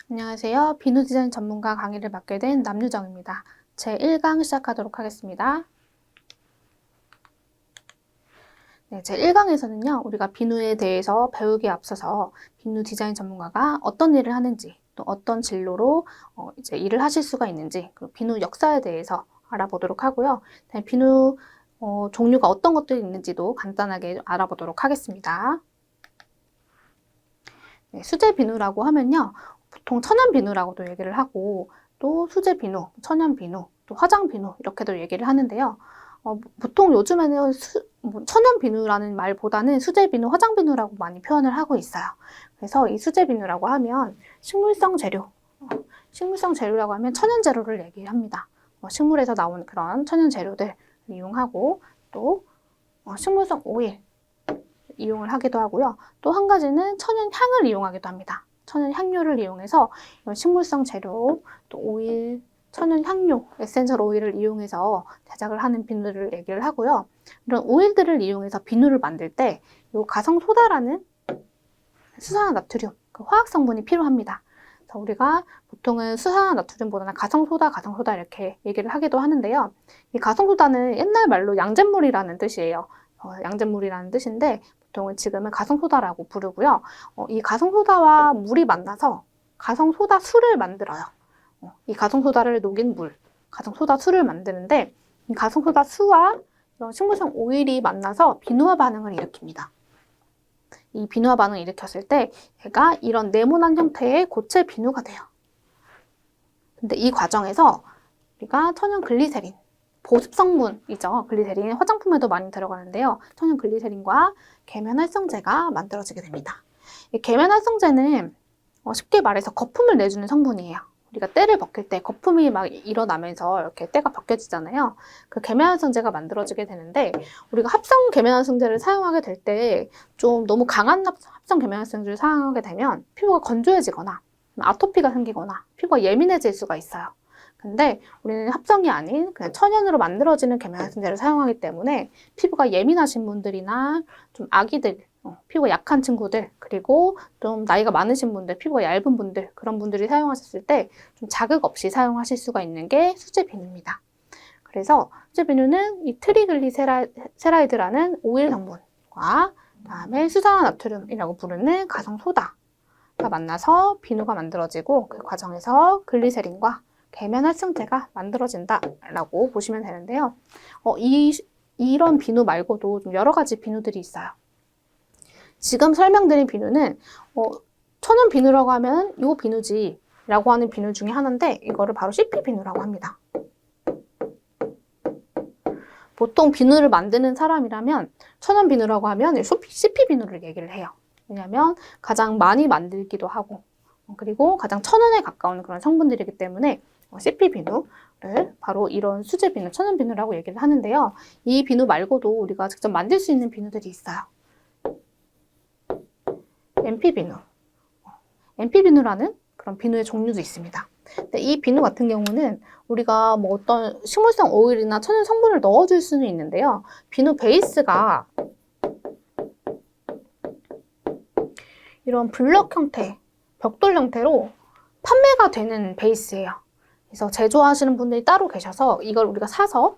안녕하세요. 비누 디자인 전문가 강의를 맡게 된 남유정입니다. 제 1강 시작하도록 하겠습니다. 네, 제 1강에서는요, 우리가 비누에 대해서 배우기에 앞서서 비누 디자인 전문가가 어떤 일을 하는지, 또 어떤 진로로 이제 일을 하실 수가 있는지, 그 비누 역사에 대해서 알아보도록 하고요. 비누 종류가 어떤 것들이 있는지도 간단하게 알아보도록 하겠습니다. 네, 수제 비누라고 하면요, 보통 천연 비누라고도 얘기를 하고, 또 수제 비누, 천연 비누, 또 화장 비누 이렇게도 얘기를 하는데요. 보통 요즘에는 천연 비누라는 말보다는 수제 비누, 화장 비누라고 많이 표현을 하고 있어요. 그래서 이 수제 비누라고 하면 식물성 재료, 식물성 재료라고 하면 천연 재료를 얘기합니다. 식물에서 나온 그런 천연 재료들 이용하고, 또 식물성 오일 이용을 하기도 하고요. 또 한 가지는 천연 향을 이용하기도 합니다. 천연 향료를 이용해서 식물성 재료, 또 오일, 천연 향료, 에센셜 오일을 이용해서 제작을 하는 비누를 얘기를 하고요. 이런 오일들을 이용해서 비누를 만들 때 이 가성소다라는 수산화 나트륨, 그 화학 성분이 필요합니다. 그래서 우리가 보통은 수산화 나트륨보다는 가성소다 이렇게 얘기를 하기도 하는데요. 이 가성소다는 옛날 말로 양잿물이라는 뜻이에요. 양잿물이라는 뜻인데 보통은 지금은 가성소다라고 부르고요. 이 가성소다와 물이 만나서 가성소다 술을 만들어요. 이 가성소다를 녹인 물, 가성소다 술을 만드는데 이 가성소다 수와 이런 식물성 오일이 만나서 비누화 반응을 일으킵니다. 이 비누화 반응을 일으켰을 때 얘가 이런 네모난 형태의 고체 비누가 돼요. 근데 이 과정에서 우리가 천연 글리세린, 보습 성분이죠. 글리세린, 화장품에도 많이 들어가는데요. 천연 글리세린과 계면활성제가 만들어지게 됩니다. 이 계면활성제는 쉽게 말해서 거품을 내주는 성분이에요. 우리가 때를 벗길 때 거품이 막 일어나면서 이렇게 때가 벗겨지잖아요. 그 계면활성제가 만들어지게 되는데 우리가 합성 계면활성제를 사용하게 될 때 좀 너무 강한 합성 계면활성제를 사용하게 되면 피부가 건조해지거나 아토피가 생기거나 피부가 예민해질 수가 있어요. 근데 우리는 합성이 아닌 그냥 천연으로 만들어지는 계면활성제를 사용하기 때문에 피부가 예민하신 분들이나 좀 아기들, 피부가 약한 친구들, 그리고 좀 나이가 많으신 분들, 피부가 얇은 분들, 그런 분들이 사용하셨을 때 좀 자극 없이 사용하실 수가 있는 게 수제 비누입니다. 그래서 수제 비누는 이 트리글리세라이드라는 오일 성분과 그다음에 수산화 나트륨이라고 부르는 가성소다가 만나서 비누가 만들어지고 그 과정에서 글리세린과 계면활성제가 만들어진다라고 보시면 되는데요. 이런 비누 말고도 좀 여러 가지 비누들이 있어요. 지금 설명드린 비누는 천연 비누라고 하면 이 비누지라고 하는 비누 중에 하나인데 이거를 바로 CP 비누라고 합니다. 보통 비누를 만드는 사람이라면 천연 비누라고 하면 CP 비누를 얘기를 해요. 왜냐하면 가장 많이 만들기도 하고 그리고 가장 천연에 가까운 그런 성분들이기 때문에 CP 비누를 바로 이런 수제 비누, 천연 비누라고 얘기를 하는데요. 이 비누 말고도 우리가 직접 만들 수 있는 비누들이 있어요. MP 비누. MP 비누라는 그런 비누의 종류도 있습니다. 근데 이 비누 같은 경우는 우리가 뭐 어떤 식물성 오일이나 천연 성분을 넣어줄 수는 있는데요. 비누 베이스가 이런 블럭 형태, 벽돌 형태로 판매가 되는 베이스예요. 그래서 제조하시는 분들이 따로 계셔서 이걸 우리가 사서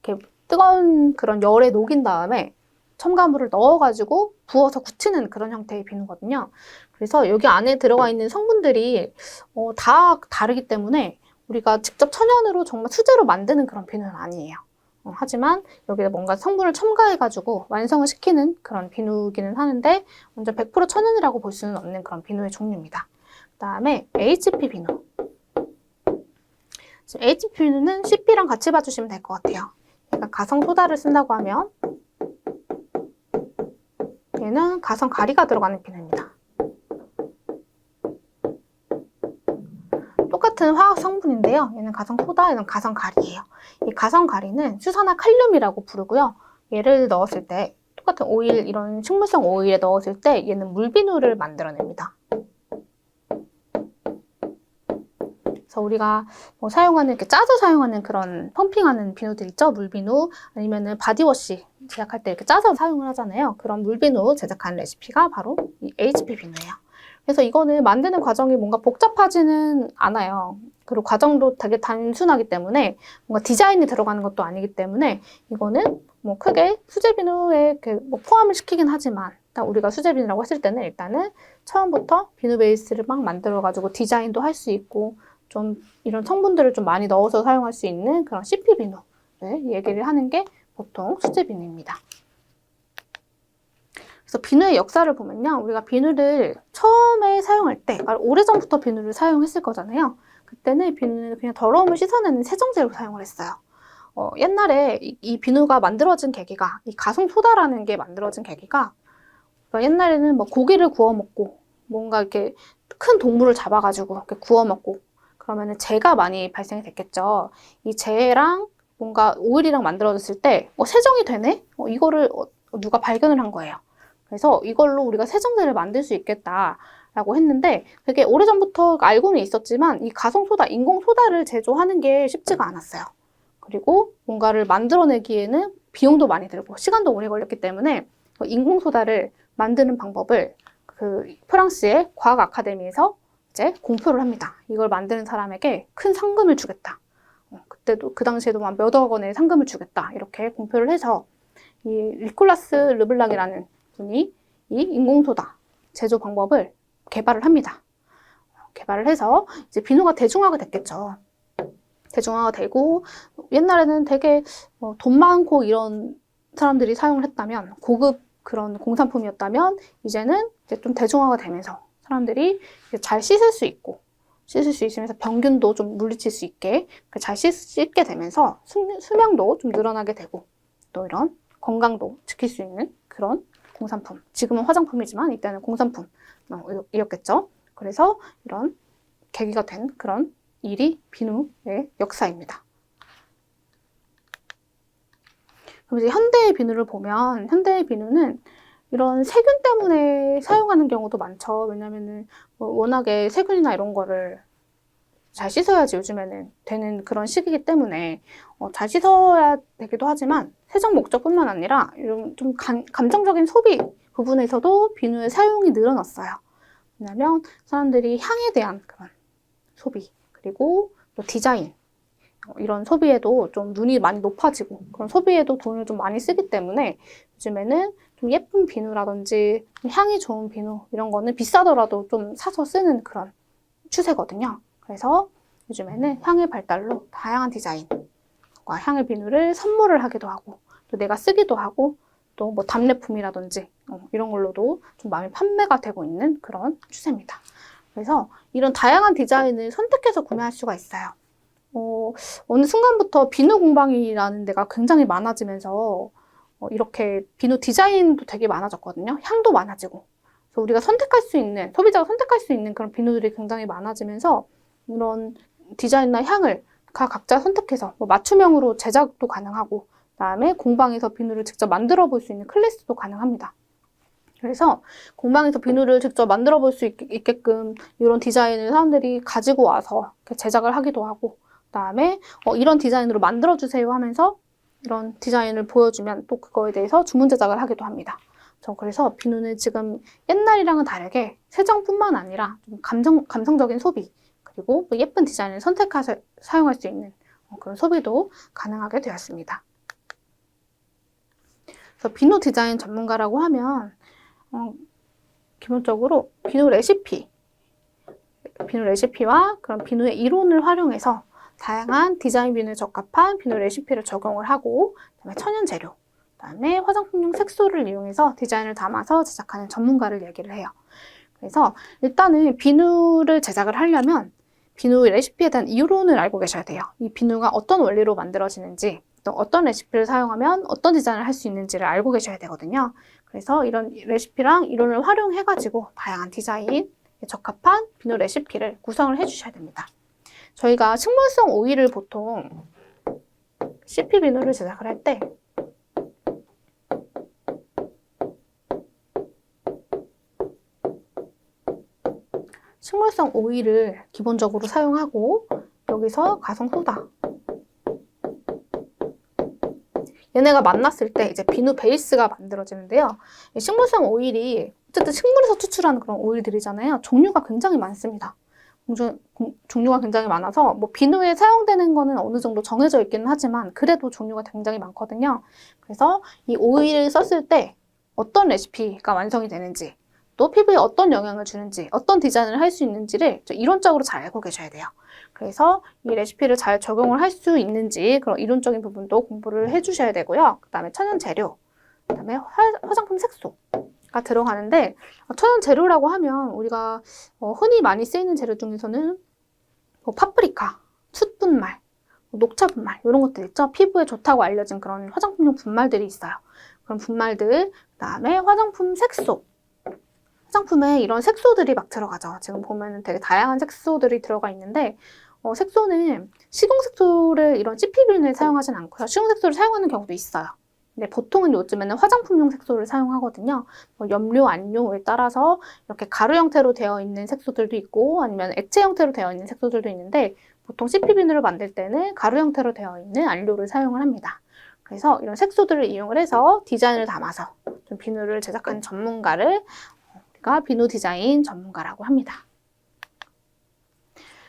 이렇게 뜨거운 그런 열에 녹인 다음에 첨가물을 넣어가지고 부어서 굳히는 그런 형태의 비누거든요. 그래서 여기 안에 들어가 있는 성분들이 다 다르기 때문에 우리가 직접 천연으로 정말 수제로 만드는 그런 비누는 아니에요. 하지만 여기에 뭔가 성분을 첨가해가지고 완성을 시키는 그런 비누기는 하는데 완전 100% 천연이라고 볼 수는 없는 그런 비누의 종류입니다. 그 다음에 HP 비누. HP 비누는 CP랑 같이 봐주시면 될 것 같아요. 얘가 가성소다를 쓴다고 하면 얘는 가성가리가 들어가는 비누입니다. 똑같은 화학 성분인데요. 얘는 가성소다, 얘는 가성가리예요. 이 가성가리는 수산화 칼륨이라고 부르고요. 얘를 넣었을 때 똑같은 오일, 이런 식물성 오일에 넣었을 때 얘는 물비누를 만들어냅니다. 그래서 우리가 사용하는, 이렇게 짜서 사용하는 그런 펌핑하는 비누들 있죠? 물비누, 아니면은 바디워시 제작할 때 이렇게 짜서 사용을 하잖아요. 그런 물비누 제작하는 레시피가 바로 이 HP 비누예요. 그래서 이거는 만드는 과정이 뭔가 복잡하지는 않아요. 그리고 과정도 되게 단순하기 때문에 뭔가 디자인이 들어가는 것도 아니기 때문에 이거는 뭐 크게 수제 비누에 뭐 포함을 시키긴 하지만 일단 우리가 수제 비누라고 했을 때는 일단은 처음부터 비누 베이스를 막 만들어가지고 디자인도 할 수 있고 좀 이런 성분들을 좀 많이 넣어서 사용할 수 있는 그런 CP 비누를 얘기를 하는 게 보통 수제 비누입니다. 그래서 비누의 역사를 보면요. 우리가 비누를 처음에 사용할 때, 오래전부터 비누를 사용했을 거잖아요. 그때는 비누는 그냥 더러움을 씻어내는 세정제로 사용을 했어요. 옛날에 이 비누가 만들어진 계기가, 이 가송소다라는 게 만들어진 계기가, 그러니까 옛날에는 뭐 고기를 구워 먹고, 뭔가 이렇게 큰 동물을 잡아가지고 이렇게 구워 먹고, 그러면은 재가 많이 발생이 됐겠죠. 이 재랑 뭔가 오일이랑 만들어졌을 때, 세정이 되네? 이거를 누가 발견을 한 거예요. 그래서 이걸로 우리가 세정제를 만들 수 있겠다라고 했는데 되게 오래전부터 알고는 있었지만 이 가성소다, 인공소다를 제조하는 게 쉽지가 않았어요. 그리고 뭔가를 만들어내기에는 비용도 많이 들고 시간도 오래 걸렸기 때문에 인공소다를 만드는 방법을 그 프랑스의 과학 아카데미에서 이제 공표를 합니다. 이걸 만드는 사람에게 큰 상금을 주겠다. 그때도 그 당시에도 몇억 원의 상금을 주겠다. 이렇게 공표를 해서 이 니콜라스 르블랑이라는 분이 이 인공소다 제조 방법을 개발을 합니다. 개발을 해서 이제 비누가 대중화가 됐겠죠. 대중화가 되고 옛날에는 되게 돈 많고 이런 사람들이 사용을 했다면 고급 그런 공산품이었다면 이제는 이제 좀 대중화가 되면서 사람들이 잘 씻을 수 있고 씻을 수 있으면서 병균도 좀 물리칠 수 있게 잘 씻게 되면서 수명도 좀 늘어나게 되고 또 이런 건강도 지킬 수 있는 그런 공산품. 지금은 화장품이지만 이때는 공산품이었겠죠. 그래서 이런 계기가 된 그런 일이 비누의 역사입니다. 그럼 이제 현대의 비누를 보면 현대의 비누는 이런 세균 때문에 사용하는 경우도 많죠. 왜냐면은 워낙에 세균이나 이런 거를 잘 씻어야지 요즘에는 되는 그런 시기이기 때문에 잘 씻어야 되기도 하지만 세정 목적뿐만 아니라 이런 좀 감정적인 소비 부분에서도 비누의 사용이 늘어났어요. 왜냐하면 사람들이 향에 대한 그런 소비 그리고 또 디자인 이런 소비에도 좀 눈이 많이 높아지고 그런 소비에도 돈을 좀 많이 쓰기 때문에 요즘에는 좀 예쁜 비누라든지 향이 좋은 비누 이런 거는 비싸더라도 좀 사서 쓰는 그런 추세거든요. 그래서 요즘에는 향의 발달로 다양한 디자인과 향의 비누를 선물을 하기도 하고 또 내가 쓰기도 하고 또 뭐 답례품이라든지 이런 걸로도 좀 많이 판매가 되고 있는 그런 추세입니다. 그래서 이런 다양한 디자인을 선택해서 구매할 수가 있어요. 어느 순간부터 비누 공방이라는 데가 굉장히 많아지면서 이렇게 비누 디자인도 되게 많아졌거든요. 향도 많아지고. 그래서 우리가 선택할 수 있는, 소비자가 선택할 수 있는 그런 비누들이 굉장히 많아지면서 이런 디자인이나 향을 각자 선택해서 뭐 맞춤형으로 제작도 가능하고 그다음에 공방에서 비누를 직접 만들어 볼 수 있는 클래스도 가능합니다. 그래서 공방에서 비누를 직접 만들어 볼 수 있게끔 이런 디자인을 사람들이 가지고 와서 제작을 하기도 하고 그다음에 이런 디자인으로 만들어 주세요 하면서 이런 디자인을 보여주면 또 그거에 대해서 주문 제작을 하기도 합니다. 그래서 비누는 지금 옛날이랑은 다르게 세정뿐만 아니라 좀 감성적인 소비 그리고 또 예쁜 디자인을 선택해서 사용할 수 있는 그런 소비도 가능하게 되었습니다. 그래서 비누 디자인 전문가라고 하면 기본적으로 비누 레시피와 그런 비누의 이론을 활용해서 다양한 디자인 비누에 적합한 비누 레시피를 적용을 하고 그다음에 천연 재료, 그다음에 화장품용 색소를 이용해서 디자인을 담아서 제작하는 전문가를 얘기를 해요. 그래서 일단은 비누를 제작을 하려면 비누 레시피에 대한 이론을 알고 계셔야 돼요. 이 비누가 어떤 원리로 만들어지는지 또 어떤 레시피를 사용하면 어떤 디자인을 할 수 있는지를 알고 계셔야 되거든요. 그래서 이런 레시피랑 이론을 활용해가지고 다양한 디자인에 적합한 비누 레시피를 구성을 해주셔야 됩니다. 저희가 식물성 오일을 보통 CP 비누를 제작을 할 때 식물성 오일을 기본적으로 사용하고 여기서 가성소다 얘네가 만났을 때 이제 비누 베이스가 만들어지는데요. 식물성 오일이 어쨌든 식물에서 추출하는 그런 오일들이잖아요. 종류가 굉장히 많습니다. 종류가 굉장히 많아서 뭐 비누에 사용되는 거는 어느 정도 정해져 있기는 하지만 그래도 종류가 굉장히 많거든요. 그래서 이 오일을 썼을 때 어떤 레시피가 완성이 되는지, 또 피부에 어떤 영향을 주는지, 어떤 디자인을 할 수 있는지를 이론적으로 잘 알고 계셔야 돼요. 그래서 이 레시피를 잘 적용을 할 수 있는지 그런 이론적인 부분도 공부를 해주셔야 되고요. 그 다음에 천연 재료, 그 다음에 화장품 색소가 들어가는데, 천연 재료라고 하면 우리가 흔히 많이 쓰이는 재료 중에서는 뭐 파프리카, 숯분말, 녹차 분말 이런 것들 있죠. 피부에 좋다고 알려진 그런 화장품용 분말들이 있어요. 그런 분말들, 그 다음에 화장품 색소. 화장품에 이런 색소들이 막 들어가죠. 지금 보면은 되게 다양한 색소들이 들어가 있는데, 색소는 식용색소를 이런 CP균을 사용하진 않고요. 식용색소를 사용하는 경우도 있어요. 근데 보통은 요즘에는 화장품용 색소를 사용하거든요. 염료, 안료에 따라서 이렇게 가루 형태로 되어 있는 색소들도 있고 아니면 액체 형태로 되어 있는 색소들도 있는데, 보통 CP비누를 만들 때는 가루 형태로 되어 있는 안료를 사용을 합니다. 그래서 이런 색소들을 이용을 해서 디자인을 담아서 좀 비누를 제작하는 전문가를 우리가 비누 디자인 전문가라고 합니다.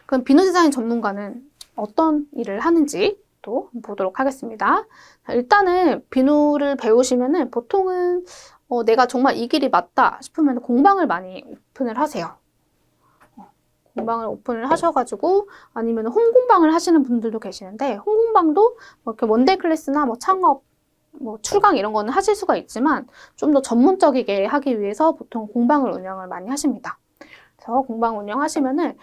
그럼 비누 디자인 전문가는 어떤 일을 하는지 또 보도록 하겠습니다. 일단은 비누를 배우시면은 보통은 내가 정말 이 길이 맞다 싶으면 공방을 많이 오픈을 하세요. 공방을 오픈을 하셔가지고 아니면 홈공방을 하시는 분들도 계시는데, 홈공방도 뭐 이렇게 원데이 클래스나 뭐 창업, 뭐 출강 이런 거는 하실 수가 있지만 좀 더 전문적이게 하기 위해서 보통 공방을 운영을 많이 하십니다. 그래서 공방 운영하시면은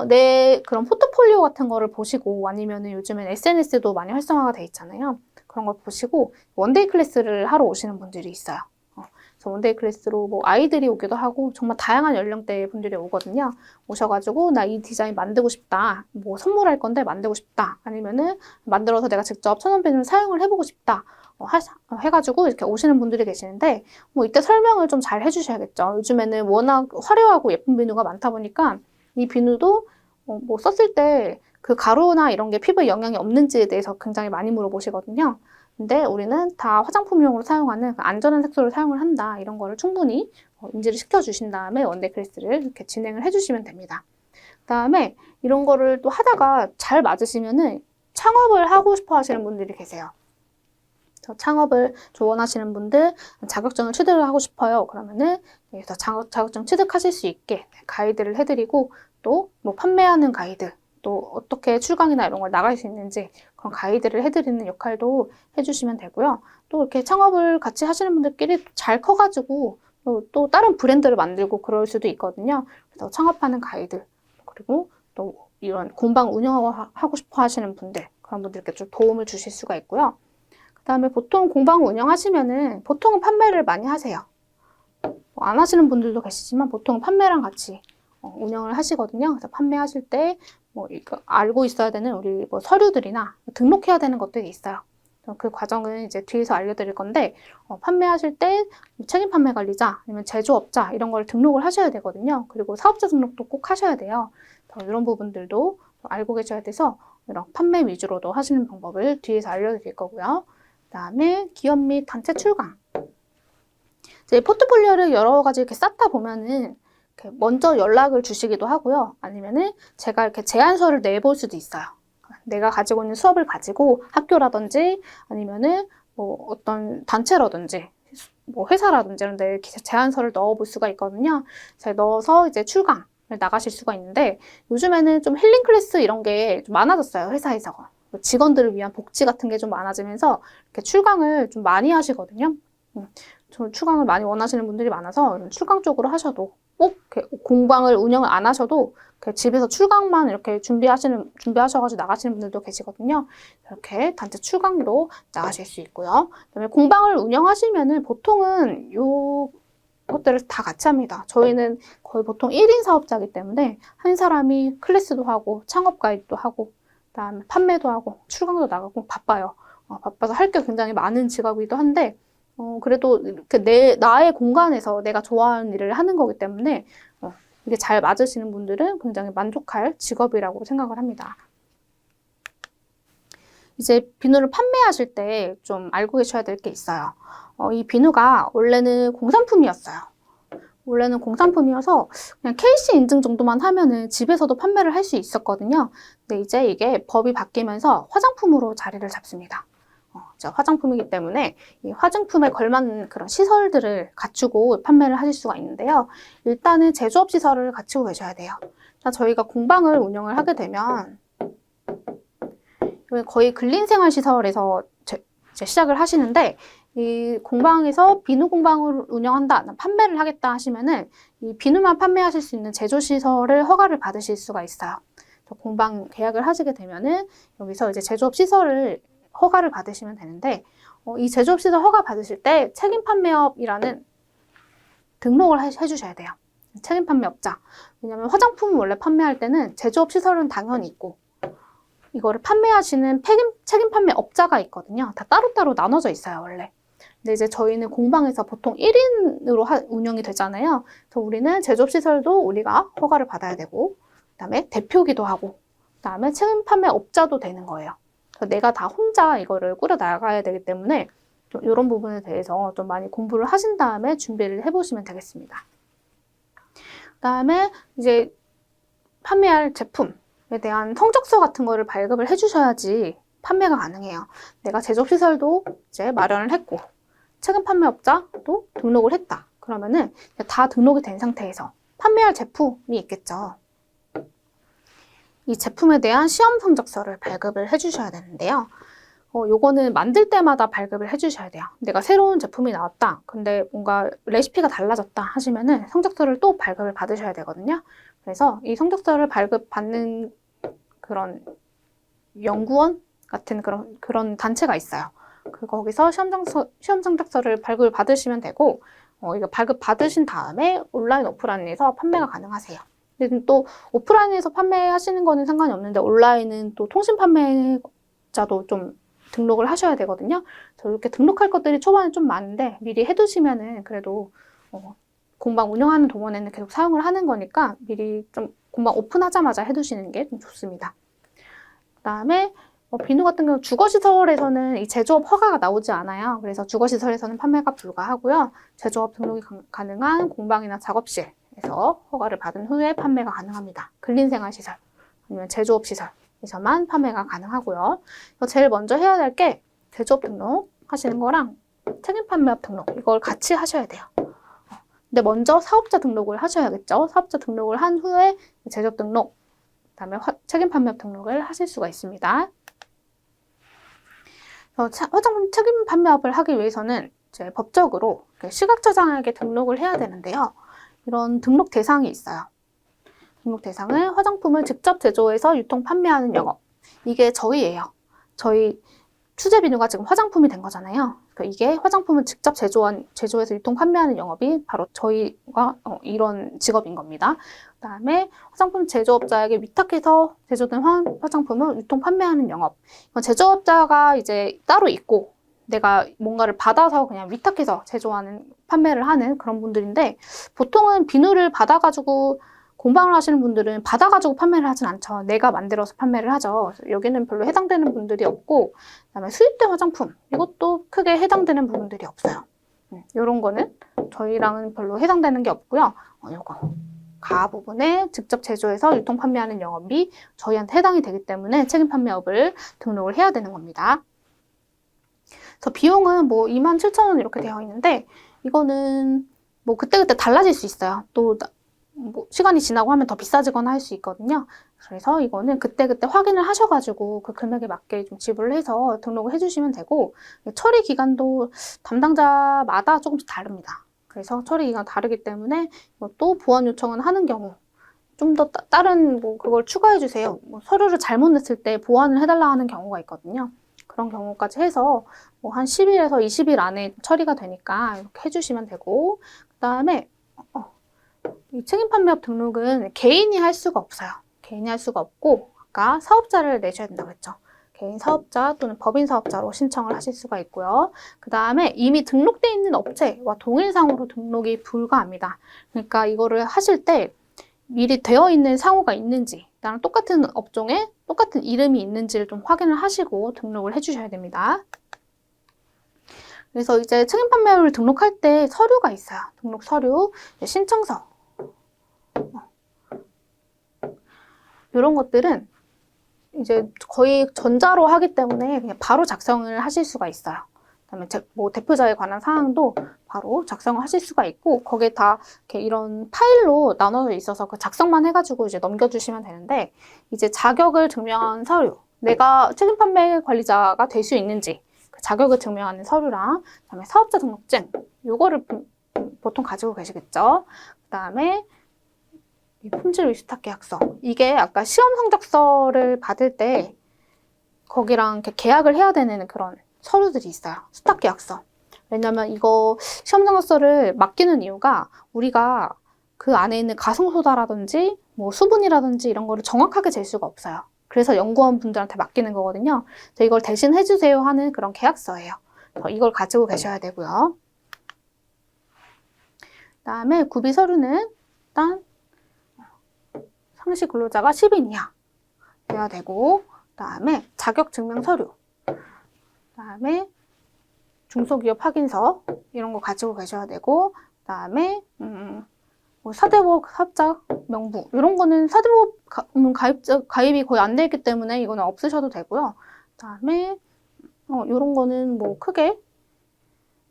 내 그런 포트폴리오 같은 거를 보시고 아니면은 요즘엔 SNS도 많이 활성화가 돼 있잖아요. 그런 걸 보시고 원데이 클래스를 하러 오시는 분들이 있어요. 그래서 원데이 클래스로 뭐 아이들이 오기도 하고 정말 다양한 연령대의 분들이 오거든요. 오셔가지고 나 이 디자인 만들고 싶다. 뭐 선물할 건데 만들고 싶다. 아니면은 만들어서 내가 직접 천연비누를 사용을 해보고 싶다. 해가지고 이렇게 오시는 분들이 계시는데, 뭐 이때 설명을 좀 잘 해주셔야겠죠. 요즘에는 워낙 화려하고 예쁜 비누가 많다 보니까 이 비누도 뭐 썼을 때 그 가루나 이런 게 피부에 영향이 없는지에 대해서 굉장히 많이 물어보시거든요. 근데 우리는 다 화장품용으로 사용하는 안전한 색소를 사용을 한다. 이런 거를 충분히 인지를 시켜주신 다음에 원데이 클래스를 이렇게 진행을 해주시면 됩니다. 그 다음에 이런 거를 또 하다가 잘 맞으시면은 창업을 하고 싶어 하시는 분들이 계세요. 창업을 조언하시는 분들, 자격증을 취득을 하고 싶어요. 그러면은 여기서 자격증 취득하실 수 있게 가이드를 해드리고, 또 뭐 판매하는 가이드, 또 어떻게 출강이나 이런 걸 나갈 수 있는지 그런 가이드를 해드리는 역할도 해주시면 되고요. 또 이렇게 창업을 같이 하시는 분들끼리 잘 커가지고 또 다른 브랜드를 만들고 그럴 수도 있거든요. 그래서 창업하는 가이드, 그리고 또 이런 공방 운영하고 싶어 하시는 분들, 그런 분들께 좀 도움을 주실 수가 있고요. 그 다음에 보통 공방 운영하시면은 보통은 판매를 많이 하세요. 안 하시는 분들도 계시지만 보통 판매랑 같이 운영을 하시거든요. 그래서 판매하실 때 뭐 알고 있어야 되는 우리 뭐 서류들이나 등록해야 되는 것들이 있어요. 그 과정은 이제 뒤에서 알려드릴 건데, 판매하실 때 책임 판매 관리자 아니면 제조업자 이런 걸 등록을 하셔야 되거든요. 그리고 사업자 등록도 꼭 하셔야 돼요. 이런 부분들도 알고 계셔야 돼서 이런 판매 위주로도 하시는 방법을 뒤에서 알려드릴 거고요. 그 다음에 기업 및 단체 출강. 이제 포트폴리오를 여러 가지 이렇게 쌓다 보면은 먼저 연락을 주시기도 하고요. 아니면은 제가 이렇게 제안서를 내볼 수도 있어요. 내가 가지고 있는 수업을 가지고 학교라든지 아니면은 뭐 어떤 단체라든지 뭐 회사라든지 이런 데 제안서를 넣어볼 수가 있거든요. 제가 넣어서 이제 출강을 나가실 수가 있는데, 요즘에는 좀 힐링 클래스 이런 게 좀 많아졌어요. 회사에서. 직원들을 위한 복지 같은 게 좀 많아지면서 이렇게 출강을 좀 많이 하시거든요. 출강을 많이 원하시는 분들이 많아서 출강 쪽으로 하셔도, 꼭 공방을 운영을 안 하셔도 집에서 출강만 이렇게 준비하셔가지고 나가시는 분들도 계시거든요. 이렇게 단체 출강도 나가실 수 있고요. 그다음에 공방을 운영하시면은 보통은 요 것들을 다 같이 합니다. 저희는 거의 보통 1인 사업자이기 때문에 한 사람이 클래스도 하고 창업 가이드도 하고 그다음에 판매도 하고 출강도 나가고 바빠요. 바빠서 할 게 굉장히 많은 직업이기도 한데, 그래도 이렇게 나의 공간에서 내가 좋아하는 일을 하는 거기 때문에 이게 잘 맞으시는 분들은 굉장히 만족할 직업이라고 생각을 합니다. 이제 비누를 판매하실 때 좀 알고 계셔야 될 게 있어요. 이 비누가 원래는 공산품이었어요. 원래는 공산품이어서 그냥 KC 인증 정도만 하면은 집에서도 판매를 할 수 있었거든요. 근데 이제 이게 법이 바뀌면서 화장품으로 자리를 잡습니다. 화장품이기 때문에 이 화장품에 걸맞는 그런 시설들을 갖추고 판매를 하실 수가 있는데요. 일단은 제조업 시설을 갖추고 계셔야 돼요. 저희가 공방을 운영을 하게 되면 거의 근린생활시설에서 이제 시작을 하시는데, 이 공방에서 비누 공방을 운영한다, 판매를 하겠다 하시면은 이 비누만 판매하실 수 있는 제조시설을 허가를 받으실 수가 있어요. 공방 계약을 하시게 되면은 여기서 이제 제조업 시설을 허가를 받으시면 되는데, 이 제조업 시설 허가 받으실 때 책임 판매업이라는 등록을 해주셔야 돼요. 책임 판매업자. 왜냐면 화장품을 원래 판매할 때는 제조업 시설은 당연히 있고, 이거를 판매하시는 책임 판매업자가 있거든요. 다 따로따로 나눠져 있어요, 원래. 근데 이제 저희는 공방에서 보통 1인으로 운영이 되잖아요. 그래서 우리는 제조업시설도 우리가 허가를 받아야 되고, 그 다음에 대표기도 하고, 그 다음에 책임 판매업자도 되는 거예요. 그래서 내가 다 혼자 이거를 꾸려 나가야 되기 때문에 좀 이런 부분에 대해서 좀 많이 공부를 하신 다음에 준비를 해보시면 되겠습니다. 그 다음에 이제 판매할 제품에 대한 성적서 같은 거를 발급을 해주셔야지 판매가 가능해요. 내가 제조업시설도 이제 마련을 했고, 책임 판매업자도 등록을 했다. 그러면은 다 등록이 된 상태에서 판매할 제품이 있겠죠. 이 제품에 대한 시험 성적서를 발급을 해주셔야 되는데요. 요거는 만들 때마다 발급을 해주셔야 돼요. 내가 새로운 제품이 나왔다. 근데 뭔가 레시피가 달라졌다 하시면은 성적서를 또 발급을 받으셔야 되거든요. 그래서 이 성적서를 발급받는 그런 연구원 같은 그런 단체가 있어요. 거기서 시험 성적서를 발급을 받으시면 되고, 이거 발급 받으신 다음에 온라인, 오프라인에서 판매가 가능하세요. 근데 또 오프라인에서 판매하시는 거는 상관이 없는데 온라인은 또 통신 판매자도 좀 등록을 하셔야 되거든요. 이렇게 등록할 것들이 초반에 좀 많은데 미리 해두시면은 그래도 공방 운영하는 동안에는 계속 사용을 하는 거니까 미리 좀 공방 오픈하자마자 해두시는 게 좀 좋습니다. 그 다음에 비누 같은 경우 주거시설에서는 이 제조업 허가가 나오지 않아요. 그래서 주거시설에서는 판매가 불가하고요. 제조업 등록이 가능한 공방이나 작업실에서 허가를 받은 후에 판매가 가능합니다. 근린생활시설 아니면 제조업시설에서만 판매가 가능하고요. 제일 먼저 해야 될 게 제조업 등록 하시는 거랑 책임 판매업 등록, 이걸 같이 하셔야 돼요. 근데 먼저 사업자 등록을 하셔야겠죠. 사업자 등록을 한 후에 제조업 등록, 그다음에 책임 판매업 등록을 하실 수가 있습니다. 화장품 책임 판매업을 하기 위해서는 이제 법적으로 시각처장에게 등록을 해야 되는데요. 이런 등록 대상이 있어요. 등록 대상은 화장품을 직접 제조해서 유통 판매하는 영업. 이게 저희예요. 저희 수제비누가 지금 화장품이 된 거잖아요. 그러니까 이게 화장품을 직접 제조해서 유통 판매하는 영업이 바로 저희가 이런 직업인 겁니다. 그 다음에 화장품 제조업자에게 위탁해서 제조된 화장품을 유통 판매하는 영업. 제조업자가 이제 따로 있고 내가 뭔가를 받아서 그냥 위탁해서 판매를 하는 그런 분들인데, 보통은 비누를 받아가지고 공방을 하시는 분들은 받아가지고 판매를 하진 않죠. 내가 만들어서 판매를 하죠. 여기는 별로 해당되는 분들이 없고, 그다음에 수입된 화장품, 이것도 크게 해당되는 부분들이 없어요. 이런 거는 저희랑은 별로 해당되는 게 없고요. 요거 가 부분에 직접 제조해서 유통 판매하는 영업이 저희한테 해당이 되기 때문에 책임 판매업을 등록을 해야 되는 겁니다. 그래서 비용은 뭐 27,000원 이렇게 되어 있는데, 이거는 뭐 그때그때 달라질 수 있어요. 또 뭐 시간이 지나고 하면 더 비싸지거나 할 수 있거든요. 그래서 이거는 그때그때 확인을 하셔가지고 그 금액에 맞게 좀 지불을 해서 등록을 해주시면 되고, 처리 기간도 담당자마다 조금씩 다릅니다. 그래서 처리 기간 다르기 때문에 또 보완 요청을 하는 경우 좀 더 다른 그걸 추가해 주세요. 서류를 잘못 냈을 때 보완을 해달라 하는 경우가 있거든요. 그런 경우까지 해서 한 10일에서 20일 안에 처리가 되니까 이렇게 해주시면 되고, 그 다음에 이 책임 판매업 등록은 개인이 할 수가 없어요. 개인이 할 수가 없고, 아까 사업자를 내셔야 된다고 했죠. 개인 사업자 또는 법인 사업자로 신청을 하실 수가 있고요. 그 다음에 이미 등록되어 있는 업체와 동일상으로 등록이 불가합니다. 그러니까 이거를 하실 때 미리 되어 있는 상호가 있는지, 나랑 똑같은 업종에 똑같은 이름이 있는지를 좀 확인을 하시고 등록을 해주셔야 됩니다. 그래서 이제 책임 판매를 등록할 때 서류가 있어요. 등록 서류, 신청서. 이런 것들은 이제 거의 전자로 하기 때문에 그냥 바로 작성을 하실 수가 있어요. 그다음에 뭐 대표자에 관한 사항도 바로 작성을 하실 수가 있고, 거기에 다 이렇게 이런 파일로 나눠져 있어서 그 작성만 해가지고 이제 넘겨주시면 되는데, 이제 자격을 증명한 서류, 내가 책임 판매 관리자가 될 수 있는지 그 자격을 증명하는 서류랑, 그다음에 사업자 등록증, 요거를 보통 가지고 계시겠죠. 그다음에 이 품질 위탁 계약서, 이게 아까 시험 성적서를 받을 때 거기랑 이렇게 계약을 해야 되는 그런 서류들이 있어요. 수탁 계약서. 왜냐면 이거 시험 성적서를 맡기는 이유가 우리가 그 안에 있는 가성소다라든지 뭐 수분이라든지 이런 거를 정확하게 잴 수가 없어요. 그래서 연구원 분들한테 맡기는 거거든요. 그래서 이걸 대신 해주세요 하는 그런 계약서예요. 이걸 가지고 계셔야 되고요. 그다음에 구비 서류는 일단 상시 근로자가 10인 이하 돼야 되고, 그다음에 자격 증명 서류, 그다음에 중소기업 확인서 이런 거 가지고 계셔야 되고, 그다음에 뭐 사대보험 사업자 명부, 이런 거는 사대보험 가입이 거의 안 돼 있기 때문에 이거는 없으셔도 되고요. 그다음에 이런 거는 뭐 크게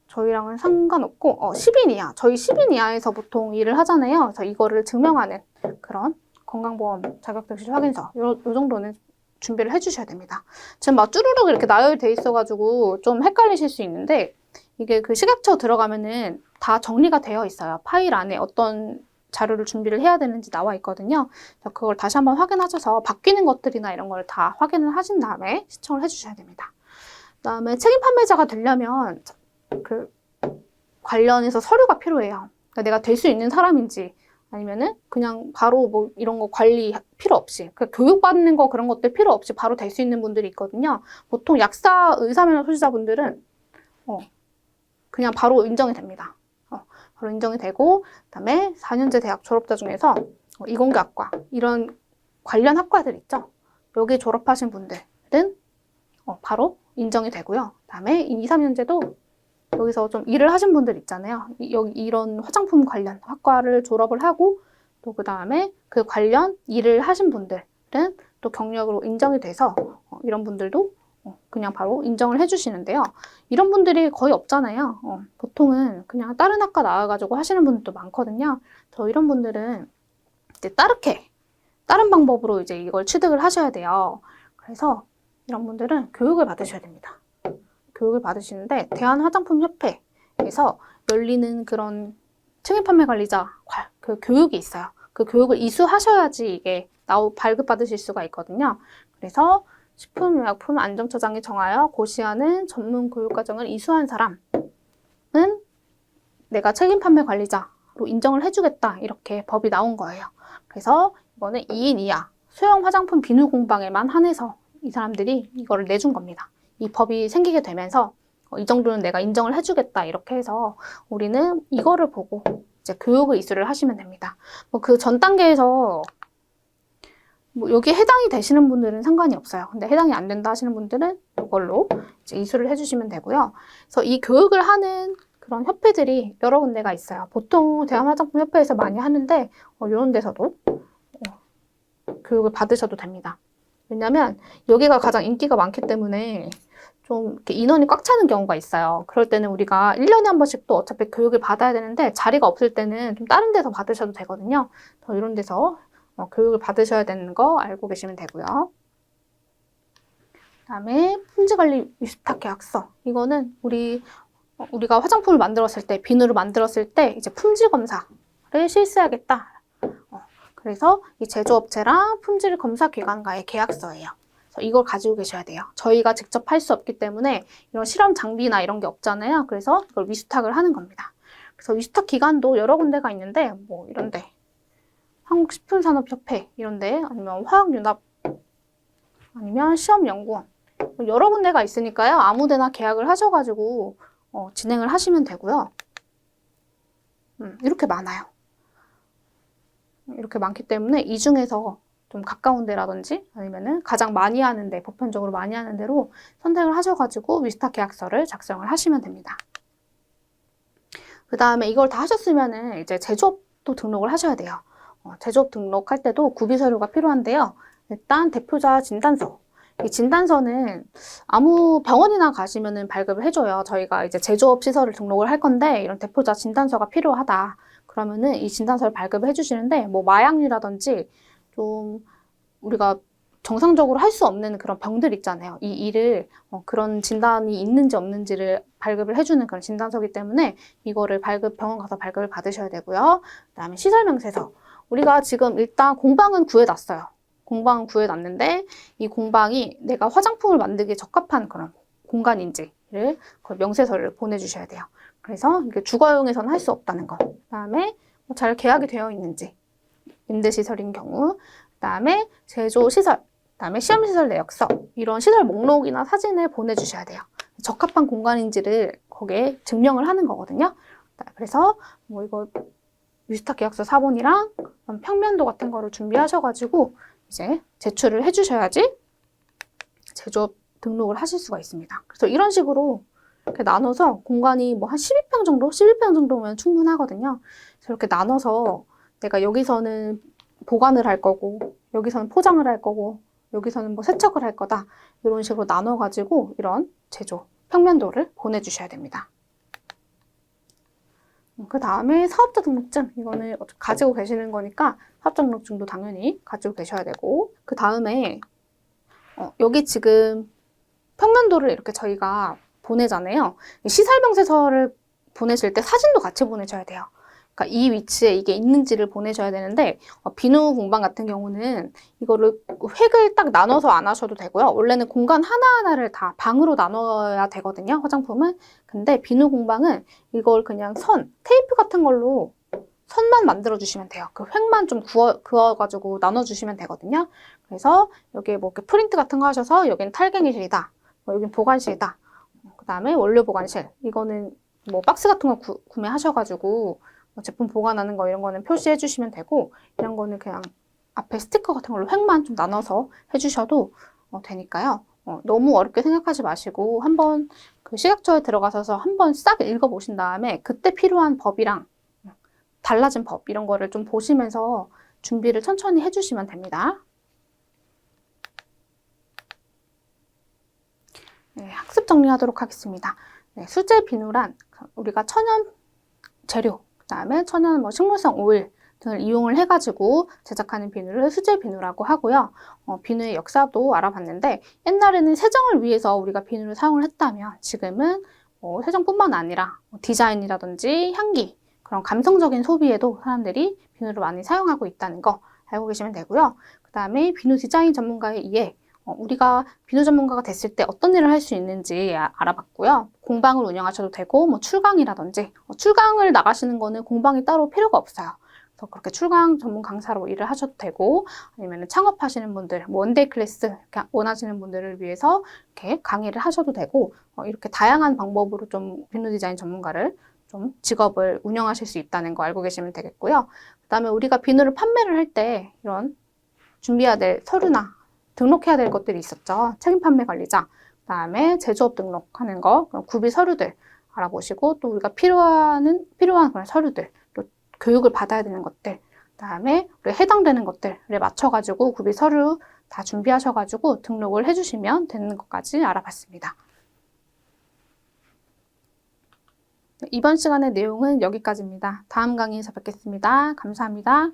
저희랑은 상관없고, 10인 이하, 저희 10인 이하에서 보통 일을 하잖아요. 그래서 이거를 증명하는 그런 건강보험 자격증시 확인서, 요 정도는 준비를 해주셔야 됩니다. 지금 막 쭈루룩 이렇게 나열돼 있어가지고 좀 헷갈리실 수 있는데, 이게 그 식약처 들어가면은 다 정리가 되어 있어요. 파일 안에 어떤 자료를 준비를 해야 되는지 나와 있거든요. 그래서 그걸 다시 한번 확인하셔서 바뀌는 것들이나 이런 걸 다 확인을 하신 다음에 신청을 해주셔야 됩니다. 그다음에 책임 판매자가 되려면 그 관련해서 서류가 필요해요. 그러니까 내가 될 수 있는 사람인지, 아니면은 그냥 바로 뭐 이런 거 관리 필요 없이, 그 교육받는 거 그런 것들 필요 없이 바로 될 수 있는 분들이 있거든요. 보통 약사, 의사면허 소지자분들은 그냥 바로 인정이 됩니다. 바로 인정이 되고, 그다음에 4년제 대학 졸업자 중에서 이공계학과 이런 관련 학과들 있죠. 여기 졸업하신 분들은 바로 인정이 되고요. 그다음에 2, 3년제도 여기서 좀 일을 하신 분들 있잖아요. 여기 이런 화장품 관련 학과를 졸업을 하고, 또 그 다음에 그 관련 일을 하신 분들은 또 경력으로 인정이 돼서 이런 분들도 그냥 바로 인정을 해주시는데요. 이런 분들이 거의 없잖아요. 보통은 그냥 다른 학과 나와가지고 하시는 분들도 많거든요. 이런 분들은 이제 다른 방법으로 이제 이걸 취득을 하셔야 돼요. 그래서 이런 분들은 교육을 받으셔야 됩니다. 교육을 받으시는데, 대한화장품협회에서 열리는 그런 책임 판매 관리자 그 교육이 있어요. 그 교육을 이수하셔야지 이게 발급받으실 수가 있거든요. 그래서 식품의약품 안전처장이 정하여 고시하는 전문 교육과정을 이수한 사람은 내가 책임 판매 관리자로 인정을 해주겠다, 이렇게 법이 나온 거예요. 그래서 이거는 2인 이하 소형 화장품 비누 공방에만 한해서 이 사람들이 이거를 내준 겁니다. 이 법이 생기게 되면서 이 정도는 내가 인정을 해주겠다, 이렇게 해서 우리는 이거를 보고 이제 교육을 이수를 하시면 됩니다. 뭐 그 전 단계에서 뭐 여기 해당이 되시는 분들은 상관이 없어요. 근데 해당이 안 된다 하시는 분들은 이걸로 이제 이수를 해주시면 되고요. 그래서 이 교육을 하는 그런 협회들이 여러 군데가 있어요. 보통 대한화장품협회에서 많이 하는데 이런 데서도 교육을 받으셔도 됩니다. 왜냐면 여기가 가장 인기가 많기 때문에 좀 이렇게 인원이 꽉 차는 경우가 있어요. 그럴 때는 우리가 1년에 한 번씩 또 어차피 교육을 받아야 되는데, 자리가 없을 때는 좀 다른 데서 받으셔도 되거든요. 이런 데서 교육을 받으셔야 되는 거 알고 계시면 되고요. 그다음에 품질관리 위탁 계약서. 이거는 우리가 화장품을 만들었을 때, 비누를 만들었을 때 이제 품질 검사를 실시하겠다. 그래서 이 제조업체랑 품질 검사 기관과의 계약서예요. 그래서 이걸 가지고 계셔야 돼요. 저희가 직접 할 수 없기 때문에 이런 실험 장비나 이런 게 없잖아요. 그래서 이걸 위수탁을 하는 겁니다. 그래서 위수탁 기관도 여러 군데가 있는데, 뭐 이런데 한국식품산업협회 이런데, 아니면 화학융합, 아니면 시험연구원, 여러 군데가 있으니까요. 아무데나 계약을 하셔가지고 진행을 하시면 되고요. 이렇게 많아요. 이렇게 많기 때문에 이 중에서 좀 가까운 데라든지 아니면은 가장 많이 하는 데, 보편적으로 많이 하는 데로 선택을 하셔가지고 위탁 계약서를 작성을 하시면 됩니다. 그 다음에 이걸 다 하셨으면은 이제 제조업도 등록을 하셔야 돼요. 제조업 등록할 때도 구비 서류가 필요한데요. 일단 대표자 진단서. 이 진단서는 아무 병원이나 가시면은 발급을 해줘요. 저희가 이제 제조업 시설을 등록을 할 건데 이런 대표자 진단서가 필요하다. 그러면은 이 진단서를 발급을 해주시는데 뭐 마약류라든지 좀 우리가 정상적으로 할 수 없는 그런 병들 있잖아요. 이 일을 그런 진단이 있는지 없는지를 발급을 해주는 그런 진단서이기 때문에 이거를 병원 가서 발급을 받으셔야 되고요. 그다음에 시설명세서. 우리가 지금 일단 공방은 구해놨어요. 공방은 구해놨는데 이 공방이 내가 화장품을 만들기에 적합한 그런 공간인지를 그 명세서를 보내주셔야 돼요. 그래서 이게 주거용에서는 할 수 없다는 거. 그다음에 잘 계약이 되어 있는지, 임대시설인 경우, 그다음에 제조시설, 그다음에 시험시설 내역서, 이런 시설 목록이나 사진을 보내주셔야 돼요. 적합한 공간인지를 거기에 증명을 하는 거거든요. 그래서 뭐 이거 위스탁 계약서 사본이랑 평면도 같은 거를 준비하셔가지고 이제 제출을 해주셔야지 제조업 등록을 하실 수가 있습니다. 그래서 이런 식으로 이렇게 나눠서 공간이 뭐 한 12평 정도? 11평 정도면 충분하거든요. 그래서 이렇게 나눠서 내가 여기서는 보관을 할 거고, 여기서는 포장을 할 거고, 여기서는 뭐 세척을 할 거다. 이런 식으로 나눠가지고 이런 제조 평면도를 보내주셔야 됩니다. 그 다음에 사업자 등록증. 이거는 가지고 계시는 거니까 사업자 등록증도 당연히 가지고 계셔야 되고, 그 다음에 여기 지금 평면도를 이렇게 저희가 보내잖아요. 시설명세서를 보내실 때 사진도 같이 보내셔야 돼요. 그러니까 이 위치에 이게 있는지를 보내셔야 되는데 비누 공방 같은 경우는 이거를 획을 딱 나눠서 안 하셔도 되고요. 원래는 공간 하나하나를 다 방으로 나눠야 되거든요. 화장품은. 근데 비누 공방은 이걸 그냥 테이프 같은 걸로 선만 만들어 주시면 돼요. 그 획만 좀 그어가지고 나눠주시면 되거든요. 그래서 여기에 뭐 이렇게 프린트 같은 거 하셔서 여기는 탈갱이실이다. 여기는 보관실이다. 그 다음에 원료 보관실. 이거는 뭐 박스 같은 거 구매하셔가지고 뭐 제품 보관하는 거 이런 거는 표시해 주시면 되고, 이런 거는 그냥 앞에 스티커 같은 걸로 획만 좀 나눠서 해주셔도 되니까요. 너무 어렵게 생각하지 마시고 한번 그 식약처에 들어가셔서 한번 싹 읽어보신 다음에 그때 필요한 법이랑 달라진 법 이런 거를 좀 보시면서 준비를 천천히 해주시면 됩니다. 네, 학습 정리하도록 하겠습니다. 네, 수제 비누란 우리가 천연 재료, 그 다음에 천연 식물성 오일 등을 이용을 해가지고 제작하는 비누를 수제 비누라고 하고요. 비누의 역사도 알아봤는데 옛날에는 세정을 위해서 우리가 비누를 사용을 했다면 지금은 세정뿐만 아니라 디자인이라든지 향기, 그런 감성적인 소비에도 사람들이 비누를 많이 사용하고 있다는 거 알고 계시면 되고요. 그 다음에 비누 디자인 전문가에 의해 우리가 비누 전문가가 됐을 때 어떤 일을 할 수 있는지 알아봤고요. 공방을 운영하셔도 되고 뭐 출강이라든지 출강을 나가시는 거는 공방이 따로 필요가 없어요. 그래서 그렇게 출강 전문 강사로 일을 하셔도 되고, 아니면 창업하시는 분들, 뭐 원데이 클래스 원하시는 분들을 위해서 이렇게 강의를 하셔도 되고, 이렇게 다양한 방법으로 좀 비누 디자인 전문가를 좀 직업을 운영하실 수 있다는 거 알고 계시면 되겠고요. 그 다음에 우리가 비누를 판매를 할 때 이런 준비해야 될 서류나 등록해야 될 것들이 있었죠. 책임 판매 관리자, 그 다음에 제조업 등록하는 거, 구비 서류들 알아보시고, 또 우리가 필요한 그런 서류들, 또 교육을 받아야 되는 것들, 그 다음에 우리 해당되는 것들에 맞춰가지고 구비 서류 다 준비하셔가지고 등록을 해주시면 되는 것까지 알아봤습니다. 이번 시간의 내용은 여기까지입니다. 다음 강의에서 뵙겠습니다. 감사합니다.